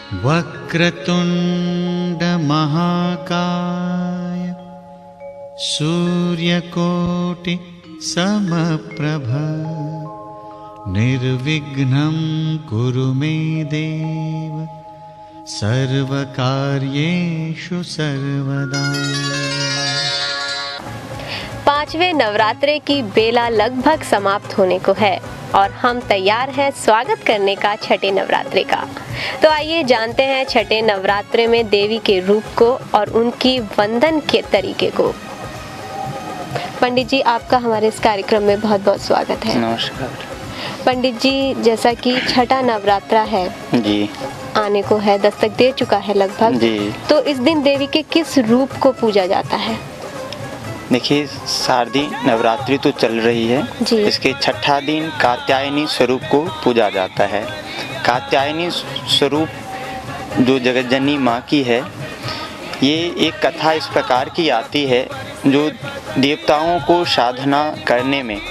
वक्रतुंड महाकाय सूर्यकोटि समप्रभ निर्विघ्नं कुरु मे देव सर्वकार्येषु सर्वदा। पांचवें नवरात्रे की बेला लगभग समाप्त होने को है और हम तैयार हैं स्वागत करने का छठे नवरात्रे का। तो आइए जानते हैं छठे नवरात्रे में देवी के रूप को और उनकी वंदन के तरीके को। पंडित जी, आपका हमारे इस कार्यक्रम में बहुत बहुत स्वागत है। नमस्कार पंडित जी, जैसा कि छठा नवरात्रा है जी, आने को है, दस्तक दे चुका है लगभग जी। तो इस दिन देवी के किस रूप को पूजा जाता है? देखिए, शारदीय नवरात्रि तो चल रही है जी। इसके छठा दिन कात्यायनी स्वरूप को पूजा जाता है। कात्यायनी स्वरूप जो जगतजननी माँ की है, ये एक कथा इस प्रकार की आती है जो देवताओं को साधना करने में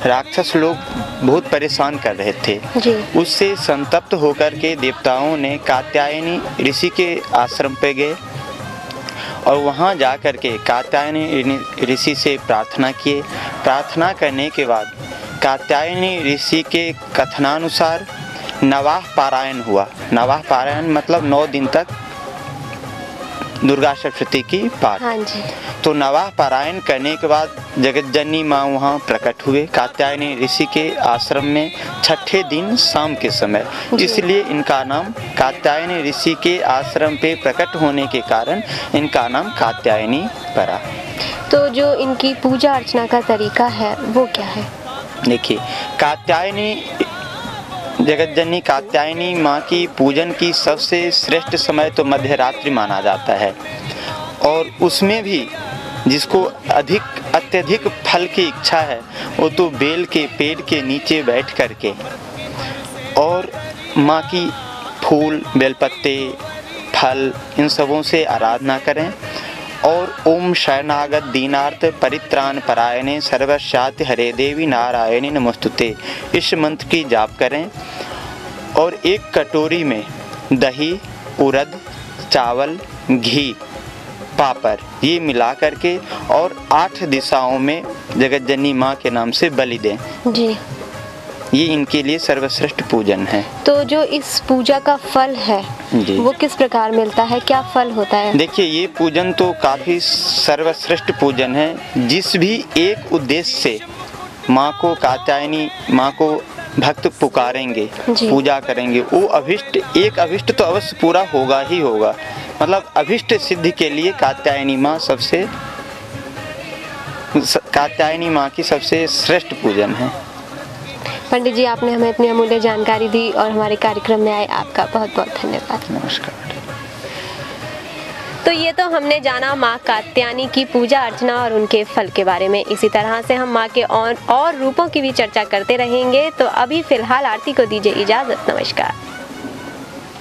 राक्षस लोग बहुत परेशान कर रहे थे जी। उससे संतप्त होकर के देवताओं ने कात्यायनी ऋषि के आश्रम पे गए और वहाँ जा कर के कात्यायनी ऋषि से प्रार्थना किए। प्रार्थना करने के बाद कात्यायनी ऋषि के कथनानुसार नवाह पारायण हुआ। नवाह पारायण मतलब 9 दिन तक दुर्गा सप्तशती की पाठ। हाँ जी। तो नवाह पारायण करने के बाद जगतजननी माँ वहाँ प्रकट हुए कात्यायनी ऋषि के आश्रम में छठे दिन शाम के समय, इसलिए इनका नाम कात्यायनी ऋषि के आश्रम पे प्रकट होने के कारण इनका नाम कात्यायनी पड़ा। तो जो इनकी पूजा अर्चना का तरीका है वो क्या है? देखिए, कात्यायनी जगतजननी कात्यायनी माँ की पूजन की सबसे श्रेष्ठ समय तो मध्यरात्रि माना जाता है और उसमें भी जिसको अत्यधिक फल की इच्छा है वो तो बेल के पेड़ के नीचे बैठ करके और माँ की फूल, बेलपत्ते, फल इन सबों से आराधना करें और ओम शरणागत दीनार्थ परित्राण परायणे सर्वस्याति हरे देवी नारायणी नमस्तुते इस मंत्र की जाप करें और एक कटोरी में दही, उड़द, चावल, घी, पापड़ ये मिला करके और 8 दिशाओं में जगतजननी माँ के नाम से बलि दें जी। ये इनके लिए सर्वश्रेष्ठ पूजन है। तो जो इस पूजा का फल है जी, वो किस प्रकार मिलता है, क्या फल होता है? देखिए, ये पूजन तो काफी सर्वश्रेष्ठ पूजन है। जिस भी एक उद्देश्य से माँ को कात्यायनी माँ को भक्त पुकारेंगे, पूजा करेंगे, वो अभिष्ट तो अवश्य पूरा होगा ही होगा। मतलब अभिष्ट सिद्धि के लिए कात्यायनी माँ की सबसे श्रेष्ठ पूजन है। पंडित जी, आपने हमें इतनी अमूल्य जानकारी दी और हमारे कार्यक्रम में आए, आपका बहुत बहुत धन्यवाद। नमस्कार। तो ये तो हमने जाना माँ कात्यायनी की पूजा अर्चना और उनके फल के बारे में। इसी तरह से हम माँ के और रूपों की भी चर्चा करते रहेंगे। तो अभी फिलहाल आरती को दीजिए इजाजत। नमस्कार।